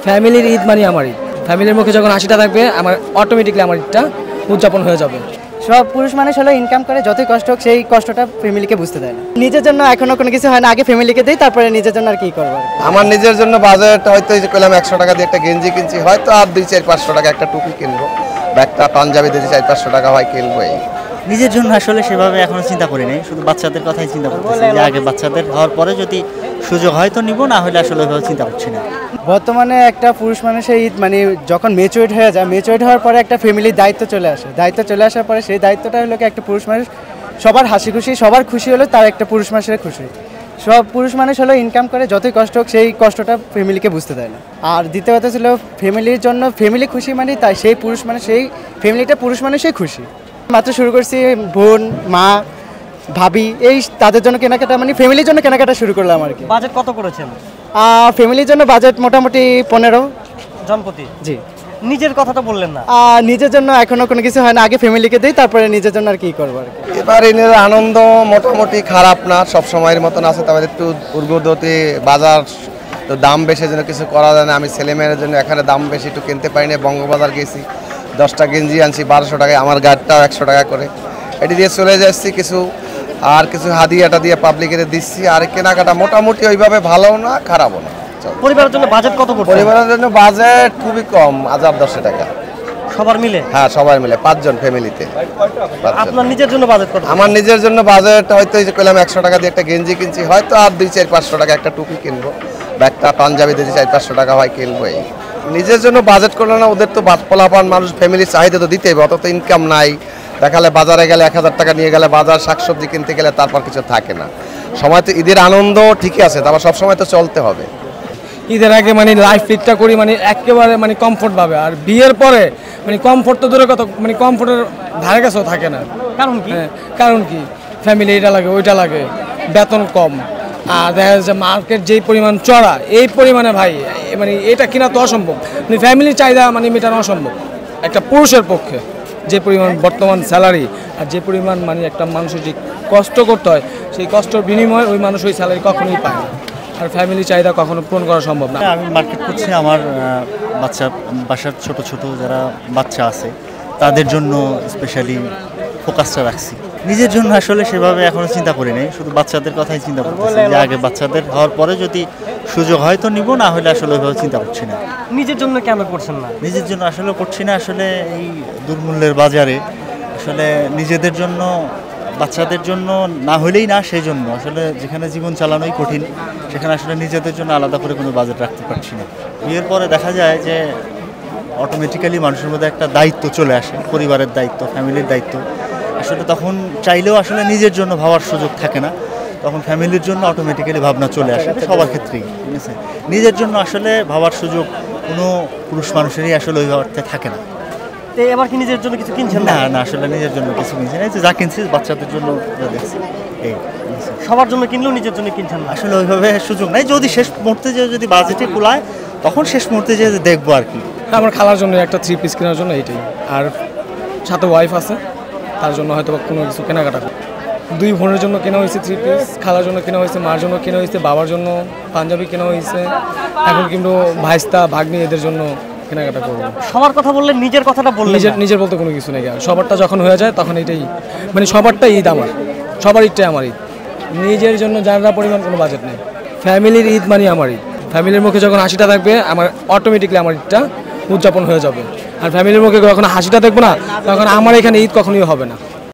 ফ্যামিলির ঈদ মানে আমার ঈদ। ফ্যামিলির মুখে যখন হাসিটা থাকবে আমার অটোমেটিকলি আমার ঈদটা উদযাপন হয়ে যাবে। সব পুরুষ মানুষ হলো ইনকাম করে, যতই কষ্ট হোক সেই কষ্টটা ফ্যামিলিকে বুঝতে দেয় না। নিজের জন্য এখনো কোনো কিছু হয় না, আগে ফ্যামিলিকে দেই, তারপরে নিজের জন্য আর কি করবো। আমার নিজের জন্য বাজেট হয়তো এই যে কইলাম 100 টাকা দিয়ে একটা গেঞ্জি কিনছি, হয়তো আর 2-4-500 টাকা একটা টুপি কিনবো, বা একটা পাঞ্জাবি দিয়ে 400-500 টাকা হয় কিনবো। এই নিজের জন্য আসলে সেভাবে এখনো চিন্তা করি নাই, শুধু বাচ্চাদের কথাই চিন্তা করতেছি যে আগে বাচ্চাদের হওয়ার পরে যদি সুযোগ হয় তো নিব, না হলে আসলে ওইভাবে চিন্তা করছি না। বর্তমানে একটা পুরুষ মানুষের ঈদ মানে যখন ম্যাচিউরড হয়ে যায়, ম্যাচিউরড হওয়ার পরে একটা ফ্যামিলির দায়িত্ব চলে আসে। দায়িত্ব চলে আসার পরে সেই দায়িত্বটা হলো একটা পুরুষ মানুষ সবার হাসি খুশি, সবার খুশি হলো তার একটা পুরুষ মানুষের খুশি। সব পুরুষ মানুষ হলো ইনকাম করে, যতই কষ্ট হোক সেই কষ্টটা ফ্যামিলিকে বুঝতে দেয় না। আর দ্বিতীয় কথা ছিল ফ্যামিলির জন্য, ফ্যামিলি খুশি মানে তাই সেই পুরুষ মানুষ, সেই ফ্যামিলিটা পুরুষ মানুষই খুশি। মাত্র শুরু করছি, বোন, মা, ভাবি এই তাদের জন্য কেনাকাটা, মানে ফ্যামিলির জন্য কেনাকাটা শুরু করলাম আর কি। বাজেট কত করেছেন? ফ্যামিলির জন্য বাজেট মোটামুটি 15 জনপ্রতি। জি। নিজের কথাটা বললেন না। নিজের জন্য এখনো কোনো কিছু হয় না, আগে ফ্যামিলিকে দিই, তারপরে নিজের জন্য আর কি করবো আর কি। এবার এর আনন্দ মোটামুটি খারাপ না, সব সময়ের মতন আছে। তবে একটু ঊর্ধ্বগতি, বাজার তো দাম বেশি, যেন কিছু করা যায় না। আমি ছেলেমেয়ের জন্য এখানে দাম বেশি একটু কিনতে পারি না। বঙ্গবাজার গেছি, 10টা গেঞ্জি আনছি 1200 টাকায়, আমার গাড়িটাও 100 টাকা করে। এটি দিয়ে চলে যাচ্ছি, কিছু আর কিছু হাদিয়াটা দিয়ে পাবলিকের দিচ্ছি। আর কেনাকাটা মোটামুটি ওইভাবে ভালোও না খারাপও না। পরিবারের জন্য বাজেট কত করছেন? পরিবারের জন্য বাজেট খুবই কম, 1000-1000 টাকা সবার মিলে? হ্যাঁ, সবাই মিলে 5 জন ফ্যামিলিতে। আপনার নিজের জন্য বাজেট কত? আমার নিজের জন্য বাজেট হয়তো এই যে কইলাম 100 টাকা দিয়ে একটা গেঞ্জি কিনছি, হয়তো আর 2-4-500 টাকা একটা টুপি কিনবো, বা একটা পাঞ্জাবি দিয়ে 400-500 টাকা হয় কিনবো। এই নিজের জন্য বাজেট করলে না, ওদের তো পোলাপান মানুষ, ফ্যামিলির চাহিদা তো দিতেই হবে, অত তো ইনকাম নাই। দেখালে বাজারে গেলে 1000 টাকা নিয়ে গেলে বাজার শাকসবজি কিনতে গেলে তারপর কিছু থাকে না। সময় তো ঈদের আনন্দ ঠিকই আছে, তারপর সবসময় তো চলতে হবে। ঈদের আগে মানে লাইফ লিডটা করি মানে একেবারে মানে কমফোর্ট ভাবে, আর বিয়ের পরে মানে কমফোর্ট তো দূরে কত, মানে কমফোর্টের ধারে কাছেও থাকে না। কারণ কি? কারণ কি, ফ্যামিলি এটা লাগে ওইটা লাগে, বেতন কম, আর দেখা যাচ্ছে মার্কেট যেই পরিমাণ চড়া, এই পরিমাণে ভাই মানে এটা কিনা তো অসম্ভব। মানে ফ্যামিলির চাহিদা মানে মেটানো অসম্ভব একটা পুরুষের পক্ষে। যে পরিমাণ বর্তমান স্যালারি, আর যে পরিমাণ মানে একটা মানুষের যে কষ্ট করতে হয়, সেই কষ্টের বিনিময়ে ওই মানুষ ওই স্যালারি কখনোই পায় না। আর ফ্যামিলি চাহিদা কখনো পূরণ করা সম্ভব না। আমি মার্কেট করছি আমার বাসার ছোট ছোট যারা বাচ্চা আছে তাদের জন্য স্পেশালি ফোকাসটা রাখছি। নিজের জন্য আসলে সেভাবে এখনো চিন্তা করি নাই, শুধু বাচ্চাদের কথাই চিন্তা করতেছি যে আগে বাচ্চাদের হওয়ার পরে যদি সুযোগ হয় তো নিব, না হলে আসলে ওইভাবে চিন্তা করছি না। নিজের জন্য কেন করছেন না? নিজের জন্য আসলে করছি না, আসলে এই দুর্মূল্যের বাজারে আসলে নিজেদের জন্য, বাচ্চাদের জন্য না হলেই না, সেই জন্য আসলে যেখানে জীবন চালানোই কঠিন, সেখানে আসলে নিজেদের জন্য আলাদা করে কোনো বাজেট রাখতে পারছি না। বিয়ের পরে দেখা যায় যে অটোমেটিক্যালি মানুষের মধ্যে একটা দায়িত্ব চলে আসে, পরিবারের দায়িত্ব, ফ্যামিলির দায়িত্ব। আসলে তখন চাইলেও আসলে নিজের জন্য ভাবার সুযোগ থাকে না, তখন ফ্যামিলির জন্য অটোমেটিক্যালি ভাবনা চলে আসে, সবার ক্ষেত্রেই। ঠিক আছে, নিজের জন্য আসলে ভাবার সুযোগ কোনো পুরুষ মানুষেরই আসলে ওই অর্থে থাকে না। এবার কি নিজের জন্য কিছু কিনছেন? না না, আসলে নিজের জন্য কিছু কিনছি না, যা কিনছি বাচ্চাদের জন্য দেখছি। এই সবার জন্য কিনলেও নিজের জন্য কিনছেন না? আসলে ওইভাবে সুযোগ নাই, যদি শেষ মুহূর্তে যে যদি বাজেটে কুলায় তখন শেষ মুহূর্তে যে দেখবো আর কি। আমার খালার জন্য একটা 3 পিস কেনার জন্য এইটাই, আর সাথে ওয়াইফ আছে, তার জন্য হয়তো কোনো কিছু কেনাকাটা। 2 বোনের জন্য কেনা হয়েছে 3 পিস, খালার জন্য কেনা হয়েছে, মার জন্য কেনা হয়েছে, বাবার জন্য পাঞ্জাবি কেনা হয়েছে, এখন কিন্তু ভাইস্তা ভাগ্নি এদের জন্য কেনাকাটা করবো। সবার কথা বললেন, নিজের কথাটা বললেন? নিজের বলতে কোনো কিছু নেই, সবারটা যখন হয়ে যায় তখন এটাই মানে সবারটাই ঈদ, আমার সবার ঈদটাই আমার ঈদ। নিজের জন্য যারা পরিমাণ কোনো বাজেট নেই। ফ্যামিলির ঈদ মানে আমার ঈদ। ফ্যামিলির মুখে যখন হাসিটা থাকবে আমার অটোমেটিকলি আমার ঈদটা উদযাপন হয়ে যাবে। আর ফ্যামিলির মুখে যখন হাসিটা দেখবো না, তখন আমার এখানে ঈদ কখনোই হবে না।